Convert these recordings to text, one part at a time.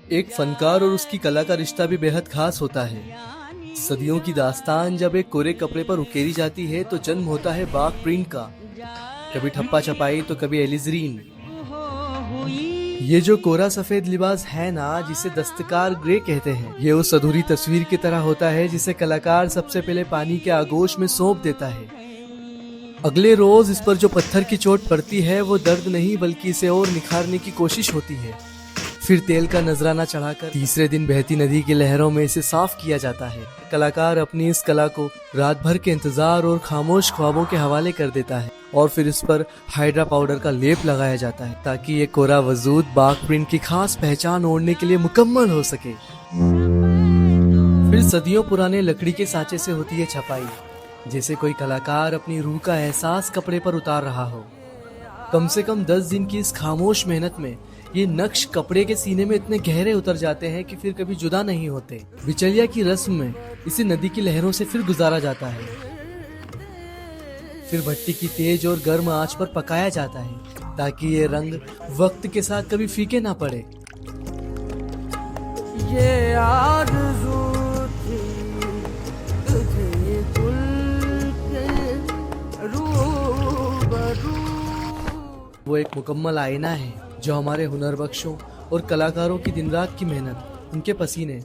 एक फनकार और उसकी कला का रिश्ता भी बेहद खास होता है। सदियों की दास्तान जब एक कोरे कपड़े पर उकेरी जाती है तो जन्म होता है बाग प्रिंट का। कभी ठप्पा छपाई तो कभी एलिजरीन। ये जो कोरा सफेद लिबास है ना, जिसे दस्तकार ग्रे कहते हैं, ये उस अधूरी तस्वीर की तरह होता है जिसे कलाकार सबसे पहले पानी के आगोश में सौंप देता है। अगले रोज इस पर जो पत्थर की चोट पड़ती है वो दर्द नहीं बल्कि इसे और निखारने की कोशिश होती है। फिर तेल का नजराना चढ़ाकर तीसरे दिन बहती नदी की लहरों में इसे साफ किया जाता है। कलाकार अपनी इस कला को रात भर के इंतजार और खामोश ख्वाबों के हवाले कर देता है और फिर इस पर हाइड्रा पाउडर का लेप लगाया जाता है ताकि ये कोरा वजूद बाग प्रिंट की खास पहचान ओढ़ने के लिए मुकम्मल हो सके। फिर सदियों पुराने लकड़ी के सांचे से होती है छपाई, जैसे कोई कलाकार अपनी रूह का एहसास कपड़े पर उतार रहा हो। कम से कम 10 दिन की इस खामोश मेहनत में ये नक्श कपड़े के सीने में इतने गहरे उतर जाते हैं कि फिर कभी जुदा नहीं होते। बिचौलिया की रस्म में इसे नदी की लहरों से फिर गुजारा जाता है। फिर भट्टी की तेज और गर्म आंच पर पकाया जाता है ताकि ये रंग वक्त के साथ कभी फीके ना पड़े। ये आरज़ू थी तुझे खुल के रूबरू। वो एक मुकम्मल आईना है जो हमारे हुनर बख्शों और कलाकारों की दिन रात की मेहनत, उनके पसीने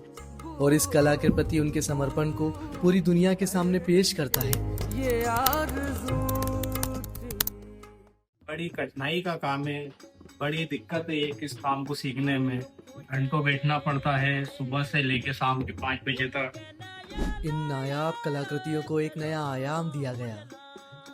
और इस कला के प्रति उनके समर्पण को पूरी दुनिया के सामने पेश करता है। ये आरज़ू थी। बड़ी कठिनाई का काम है, बड़ी दिक्कत है एक इस काम को सीखने में। घंटों बैठना पड़ता है सुबह से लेके शाम के 5 बजे तक। इन नायाब कलाकृतियों को एक नया आयाम दिया गया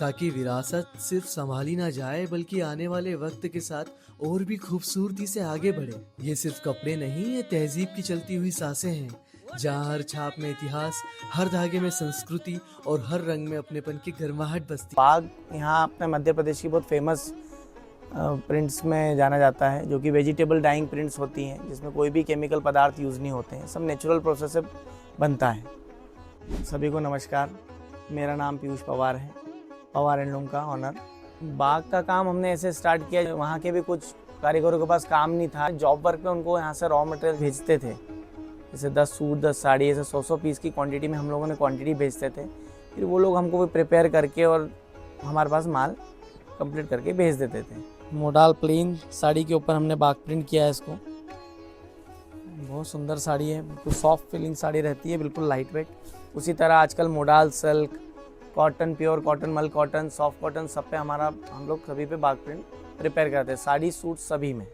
ताकि विरासत सिर्फ संभाली ना जाए बल्कि आने वाले वक्त के साथ और भी खूबसूरती से आगे बढ़े। ये सिर्फ कपड़े नहीं, ये तहजीब की चलती हुई सांसें हैं जहाँ हर छाप में इतिहास, हर धागे में संस्कृति और हर रंग में अपनेपन की गर्माहट बसती। बाग यहाँ अपने मध्य प्रदेश की बहुत फेमस प्रिंट्स में जाना जाता है, जो कि वेजिटेबल डाइंग प्रिंट्स होती हैं, जिसमें कोई भी केमिकल पदार्थ यूज़ नहीं होते हैं, सब नेचुरल प्रोसेस से बनता है। सभी को नमस्कार, मेरा नाम पीयूष पवार है, पवार हैंडलूम का ऑनर। बाग का काम हमने ऐसे स्टार्ट किया, वहाँ के भी कुछ कारीगरों के पास काम नहीं था, जॉब वर्क पे उनको यहाँ से रॉ मटेरियल भेजते थे, जैसे 10 सूट 10 साड़ी, ऐसे 100 पीस की क्वांटिटी में हम लोगों ने क्वांटिटी भेजते थे। फिर वो लोग हमको भी प्रिपेयर करके और हमारे पास माल कंप्लीट करके भेज देते थे। मोडाल प्लेन साड़ी के ऊपर हमने बाग प्रिंट किया है इसको। बहुत सुंदर साड़ी है, बिल्कुल सॉफ्ट फीलिंग साड़ी रहती है, बिल्कुल लाइट वेट। उसी तरह आजकल modal silk, cotton, pure cotton, मल कॉटन, सॉफ्ट कॉटन, सब पे हम लोग सभी पे बाग प्रिंट प्रिपेयर करते हैं। साड़ी सूट सभी में।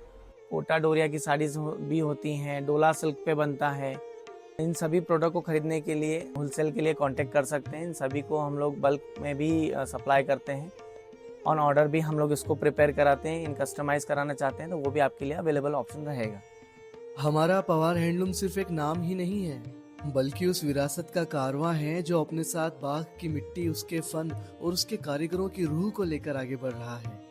कोटा डोरिया की साड़ीज भी होती हैं, डोला सिल्क पे बनता है। इन सभी प्रोडक्ट को खरीदने के लिए होलसेल के लिए कांटेक्ट कर सकते हैं। इन सभी को हम लोग बल्क में भी सप्लाई करते हैं। ऑन ऑर्डर भी हम लोग इसको प्रिपेयर कराते हैं। इन कस्टमाइज़ कराना चाहते हैं तो वो भी आपके लिए अवेलेबल ऑप्शन रहेगा। हमारा पवार हैंडलूम सिर्फ एक नाम ही नहीं है बल्कि उस विरासत का कारवां है जो अपने साथ बाग की मिट्टी, उसके फन और उसके कारीगरों की रूह को लेकर आगे बढ़ रहा है।